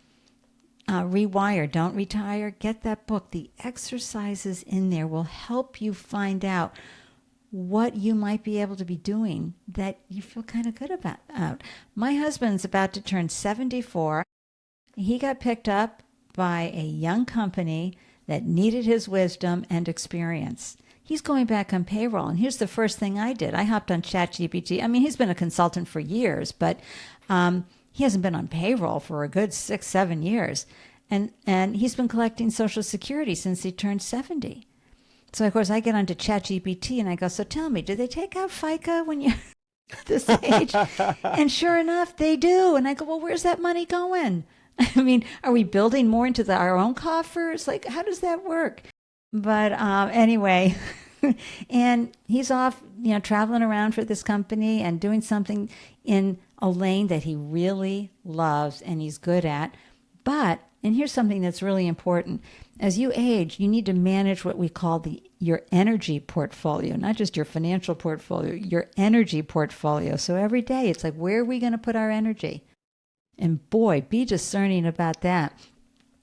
Rewire, Don't Retire, get that book. The exercises in there will help you find out what you might be able to be doing that you feel kind of good about. My husband's about to turn 74. He got picked up by a young company that needed his wisdom and experience. He's going back on payroll. And here's the first thing I did. I hopped on ChatGPT. I mean, he's been a consultant for years, but he hasn't been on payroll for a good 6-7 years. And he's been collecting Social Security since he turned 70. So, of course, I get onto ChatGPT and I go, so tell me, do they take out FICA when you're this age? And sure enough, they do. And I go, well, where's that money going? I mean, are we building more into our own coffers? Like, how does that work? But anyway, and he's off, traveling around for this company and doing something in a lane that he really loves and he's good at. But, and here's something that's really important. As you age, you need to manage what we call your energy portfolio, not just your financial portfolio, your energy portfolio. So every day it's like, where are we going to put our energy? And boy, be discerning about that.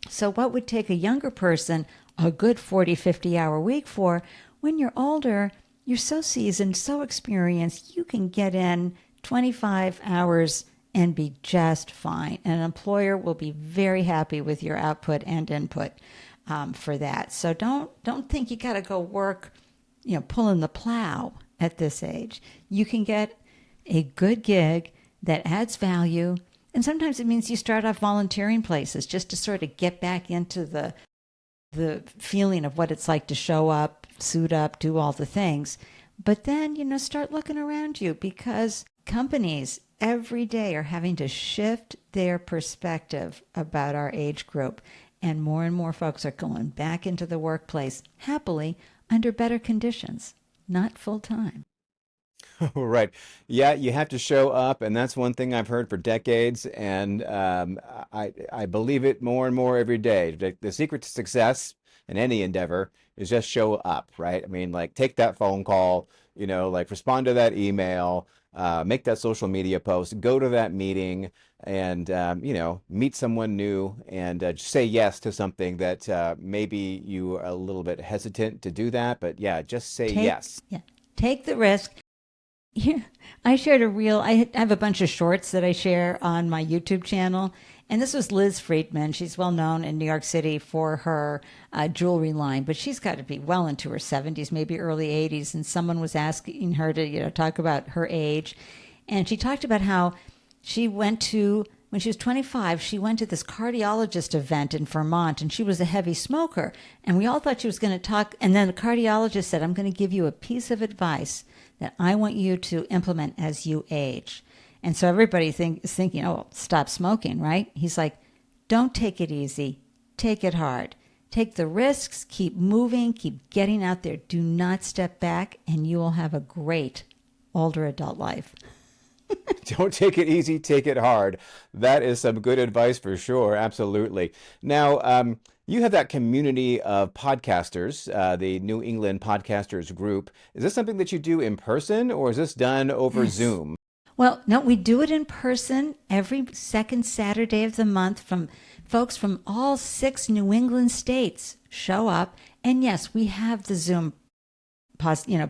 So what would take a younger person a good 40, 50-hour week for, when you're older, you're so seasoned, so experienced, you can get in 25 hours and be just fine. And an employer will be very happy with your output and input for that. So don't think you got to go work, pulling the plow at this age. You can get a good gig that adds value. And sometimes it means you start off volunteering places just to sort of get back into the feeling of what it's like to show up, suit up, do all the things. But then, start looking around you, because companies every day are having to shift their perspective about our age group. And more folks are going back into the workplace happily under better conditions, not full time. Right. Yeah, you have to show up, and that's one thing I've heard for decades, and I believe it more and more every day. The secret to success in any endeavor is just show up, right? I mean, like, take that phone call, like, respond to that email, make that social media post, go to that meeting, and meet someone new, and just say yes to something that maybe you are a little bit hesitant to do that, but yeah, just say yes. Take the risk. Yeah, I shared a reel. I have a bunch of shorts that I share on my YouTube channel. And this was Liz Friedman. She's well known in New York City for her jewelry line, but she's got to be well into her 70s, maybe early 80s. And someone was asking her to, talk about her age. And she talked about how she went to, when she was 25, she went to this cardiologist event in Vermont, and she was a heavy smoker. And we all thought she was going to talk. And then the cardiologist said, I'm going to give you a piece of advice that I want you to implement as you age. And so everybody is thinking, oh, stop smoking, right? He's like, don't take it easy. Take it hard. Take the risks. Keep moving. Keep getting out there. Do not step back, and you will have a great older adult life. Don't take it easy, take it hard. That is some good advice for sure. Absolutely. Now, you have that community of podcasters, the New England Podcasters Group. Is this something that you do in person or is this done over Yes. Zoom? Well, no, we do it in person every second Saturday of the month from folks from all 6 New England states show up. And yes, we have the Zoom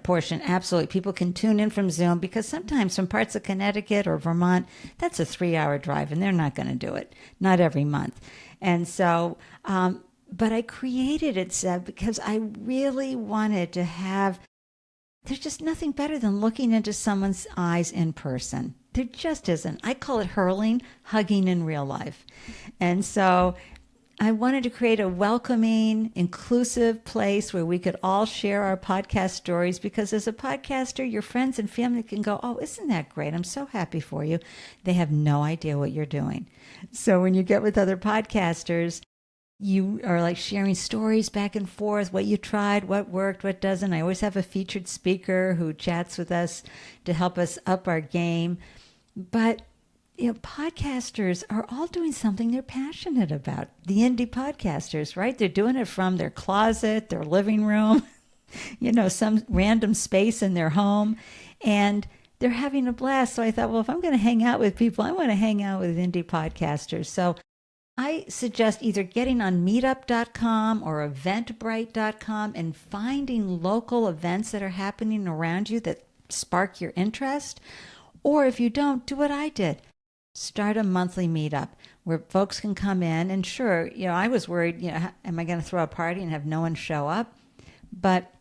portion. Absolutely. People can tune in from Zoom because sometimes from parts of Connecticut or Vermont, that's a 3-hour drive and they're not going to do it. Not every month. And so, but I created it, Seb, because I really wanted to have, there's just nothing better than looking into someone's eyes in person. There just isn't. I call it hurling, hugging in real life. And so I wanted to create a welcoming, inclusive place where we could all share our podcast stories because as a podcaster, your friends and family can go, oh, isn't that great? I'm so happy for you. They have no idea what you're doing. So when you get with other podcasters, you are like sharing stories back and forth, what you tried, what worked, what doesn't. I always have a featured speaker who chats with us to help us up our game. But podcasters are all doing something they're passionate about. The indie podcasters, right? They're doing it from their closet, their living room, some random space in their home, and they're having a blast. So I thought, well, if I'm going to hang out with people, I want to hang out with indie podcasters. So I suggest either getting on meetup.com or eventbrite.com and finding local events that are happening around you that spark your interest. Or if you don't, do what I did. Start a monthly meetup where folks can come in. And sure, I was worried, am I going to throw a party and have no one show up? But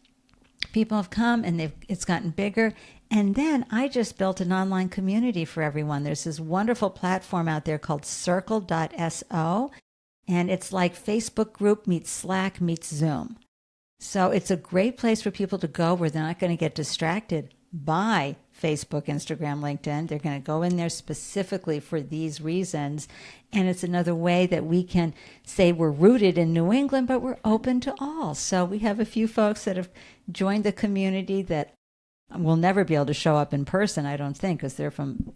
people have come and it's gotten bigger. And then I just built an online community for everyone. There's this wonderful platform out there called circle.so. And it's like Facebook group meets Slack meets Zoom. So it's a great place for people to go where they're not going to get distracted by Facebook, Instagram, LinkedIn. They're going to go in there specifically for these reasons. And it's another way that we can say we're rooted in New England, but we're open to all. So we have a few folks that have joined the community that will never be able to show up in person, I don't think, because they're from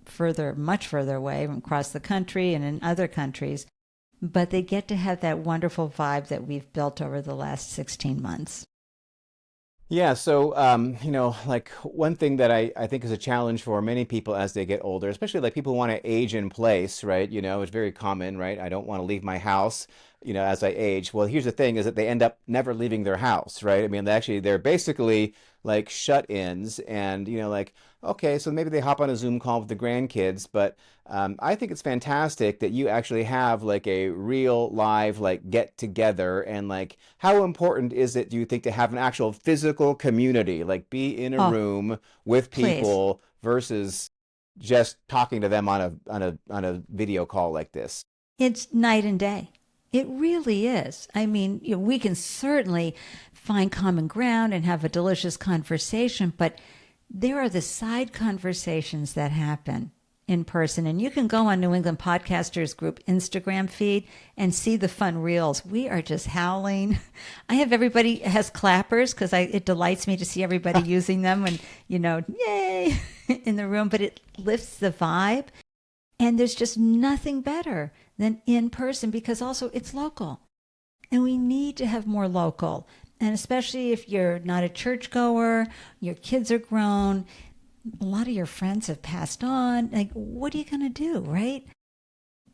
much further away, from across the country and in other countries. But they get to have that wonderful vibe that we've built over the last 16 months. Yeah, so like one thing that I think is a challenge for many people as they get older, especially like people who want to age in place, right? It's very common, right? I don't want to leave my house, as I age. Well, here's the thing is that they end up never leaving their house, right? I mean, they're basically like shut-ins and, like, okay, so maybe they hop on a Zoom call with the grandkids, but I think it's fantastic that you actually have like a real live like get together and like how important is it do you think to have an actual physical community like be in a Oh, room with please. people versus just talking to them on a video call like this? It's night and day. It really is. I mean, we can certainly find common ground and have a delicious conversation, but there are the side conversations that happen in person. And you can go on New England Podcasters Group Instagram feed and see the fun reels. We are just howling. I have everybody has clappers because it delights me to see everybody using them and, yay in the room, but it lifts the vibe. And there's just nothing better than in person because also it's local. And we need to have more local. And especially if you're not a churchgoer, your kids are grown, a lot of your friends have passed on. Like, what are you going to do, right?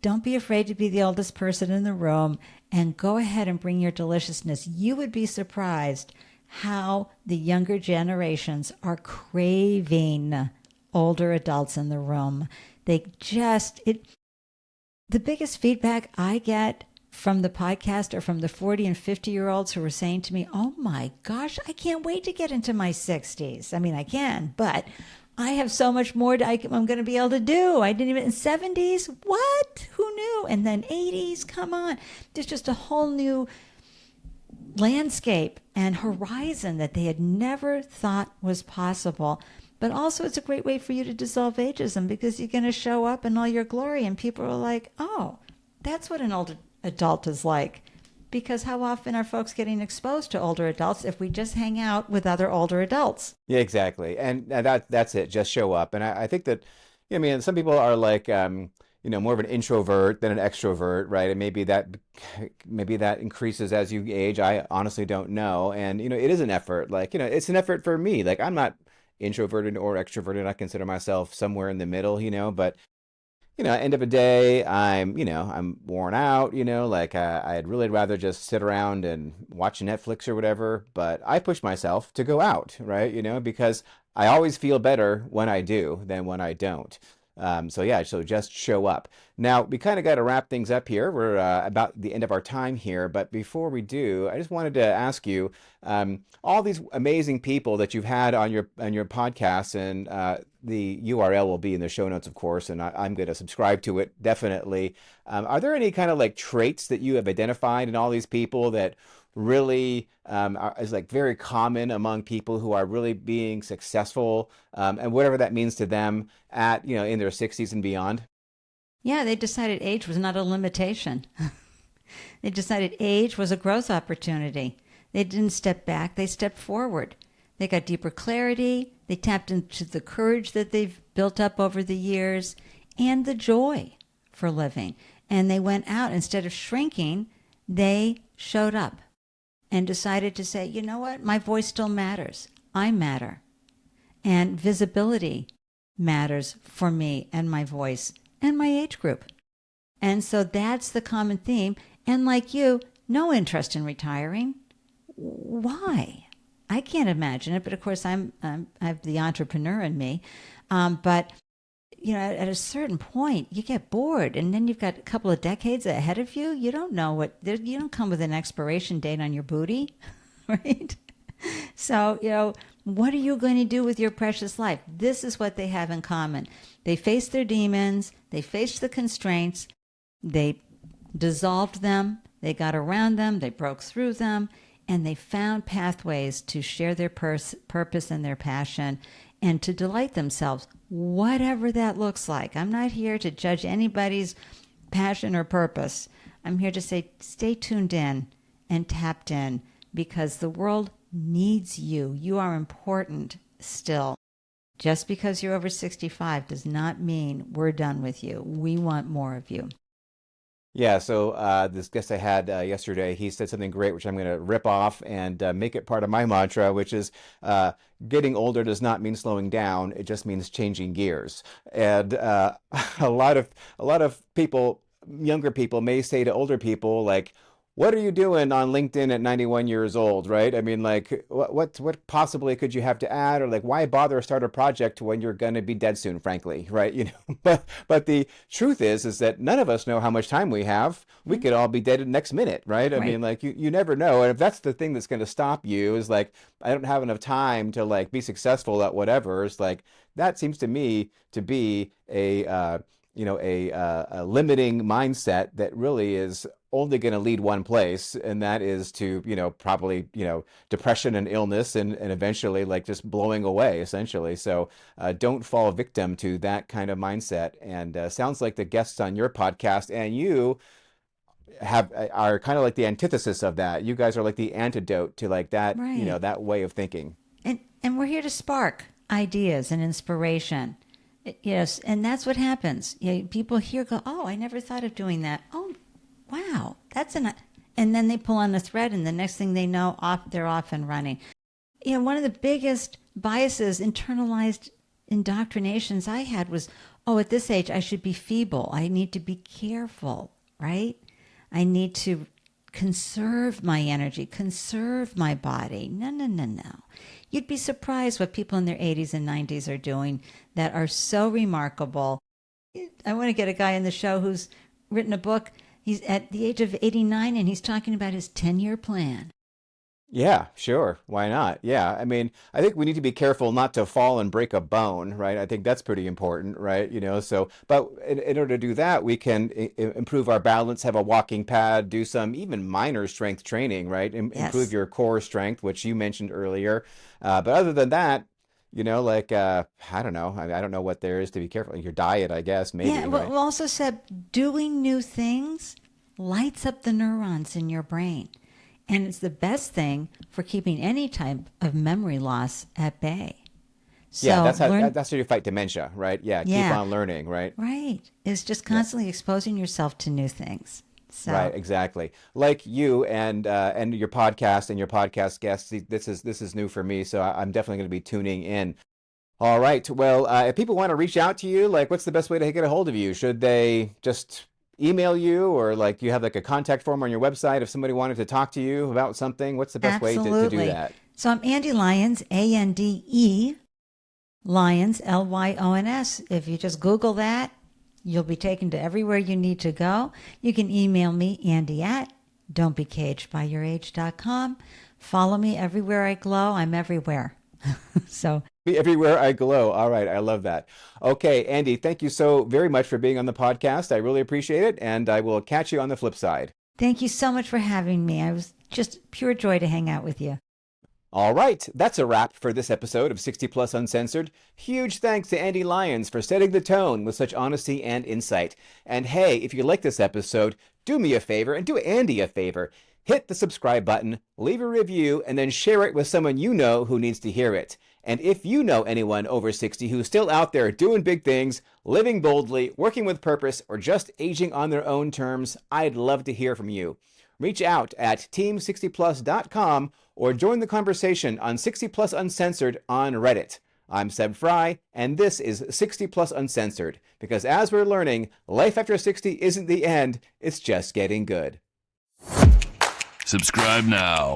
Don't be afraid to be the oldest person in the room and go ahead and bring your deliciousness. You would be surprised how the younger generations are craving older adults in the room. The biggest feedback I get from the podcast or from the 40 and 50-year-olds who are saying to me, oh my gosh, I can't wait to get into my 60s. I mean, I can, but I have so much more I'm going to be able to do. I didn't even, in 70s, what? Who knew? And then 80s, come on. There's just a whole new landscape and horizon that they had never thought was possible. But also it's a great way for you to dissolve ageism because you're going to show up in all your glory and people are like, oh, that's what an older adult is like. Because how often are folks getting exposed to older adults if we just hang out with other older adults? Yeah, exactly. And that's it. Just show up. And I think that, I mean, some people are like, more of an introvert than an extrovert, right? And maybe that increases as you age. I honestly don't know. And, it is an effort. Like, it's an effort for me. Like, I'm not introverted or extroverted. I consider myself somewhere in the middle, but end of the day, I'm worn out, like I'd really rather just sit around and watch Netflix or whatever, but I push myself to go out, right? Because I always feel better when I do than when I don't. So yeah, so just show up. Now, we kind of got to wrap things up here. We're about the end of our time here, but before we do, I just wanted to ask you, all these amazing people that you've had on your podcast, and the URL will be in the show notes, of course, and I'm going to subscribe to it definitely. Are there any kind of like traits that you have identified in all these people that really is like very common among people who are really being successful, and whatever that means to them at in their 60s and beyond? Yeah, they decided age was not a limitation. They decided age was a growth opportunity. They didn't step back, they stepped forward. They got deeper clarity, they tapped into the courage that they've built up over the years and the joy for living. And they went out, instead of shrinking, they showed up and decided to say, you know what, my voice still matters. I matter. And visibility matters for me and my voice and my age group. And so that's the common theme. And like you, no interest in retiring. Why? I can't imagine it, but of course I have the entrepreneur in me. But at a certain point, you get bored, and then you've got a couple of decades ahead of you. You don't know you don't come with an expiration date on your booty, right? So, what are you going to do with your precious life? This is what they have in common. They faced their demons, they faced the constraints, they dissolved them, they got around them, they broke through them, and they found pathways to share their purpose and their passion and to delight themselves, whatever that looks like. I'm not here to judge anybody's passion or purpose. I'm here to say, stay tuned in and tapped in, because the world needs you. You are important still. Just because you're over 65 does not mean we're done with you. We want more of you. Yeah, so this guest I had yesterday, he said something great, which I'm going to rip off and make it part of my mantra, which is getting older does not mean slowing down. It just means changing gears. And a lot of people, younger people, may say to older people, like, what are you doing on LinkedIn at 91 years old, right? I mean, like, what possibly could you have to add, or like, why bother start a project when you're going to be dead soon, frankly, right? But the truth is that none of us know how much time we have. We could all be dead in the next minute, right? I mean, like, you never know. And if that's the thing that's going to stop you, is like, I don't have enough time to like be successful at whatever. It's like, that seems to me to be a limiting mindset that really is only going to lead one place, and that is to, probably, depression and illness, and eventually like just blowing away, essentially. So don't fall victim to that kind of mindset. And sounds like the guests on your podcast and you are kind of like the antithesis of that. You guys are like the antidote to like that, Right. that way of thinking. And we're here to spark ideas and inspiration. Yes, and that's what happens. People here go, oh, I never thought of doing that. Oh, wow, and then they pull on the thread, and the next thing they know, they're off and running. One of the biggest biases, internalized indoctrinations I had was, oh, at this age, I should be feeble. I need to be careful, right? I need to conserve my energy, conserve my body. No, no, no, no. You'd be surprised what people in their 80s and 90s are doing that are so remarkable. I want to get a guy on the show who's written a book. He's at the age of 89, and he's talking about his 10-year plan. Yeah, sure. Why not? Yeah. I mean, I think we need to be careful not to fall and break a bone, right? I think that's pretty important, right? So, but in order to do that, we can improve our balance, have a walking pad, do some even minor strength training, right? Improve Yes. your core strength, which you mentioned earlier. But other than that, like, I don't know. I don't know what there is to be careful. Your diet, I guess, Yeah, maybe, well, right? we also said doing new things lights up the neurons in your brain. And it's the best thing for keeping any type of memory loss at bay. Yeah, So that's how you fight dementia, right? Yeah, keep yeah, on learning, right? right. It's just Yeah. constantly exposing yourself to new things. Right, So exactly. Like you and your podcast and your podcast guests. This is new for me, so I'm definitely going to be tuning in. All right. Well, if people want to reach out to you, like, what's the best way to get a hold of you? Should they just email you, or like you have like a contact form on your website if somebody wanted to talk to you about something? What's the best way to do absolutely. that? So I'm Ande Lyons, Ande Lyons, Lyons. If you just Google that, you'll be taken to everywhere you need to go. You can email me, Ande at don'tbecagedbyyourage.com. Follow me everywhere I glow. I'm everywhere. So Everywhere I glow. All right, I love that. Okay, Ande, thank you so very much for being on the podcast. I really appreciate it, and I will catch you on the flip side. thank you so much for having me. I was just pure joy to hang out with you. All right, that's a wrap for this episode of 60 Plus Uncensored. Huge thanks to Ande Lyons for setting the tone with such honesty and insight. And hey, if you like this episode, do me a favor and do Ande a favor. Hit the subscribe button, leave a review, and then share it with someone you know who needs to hear it. And if you know anyone over 60 who's still out there doing big things, living boldly, working with purpose, or just aging on their own terms, I'd love to hear from you. Reach out at team60plus.com or join the conversation on 60 Plus Uncensored on Reddit. I'm Seb Fry, and this is 60 Plus Uncensored, because as we're learning, life after 60 isn't the end, it's just getting good. Subscribe now.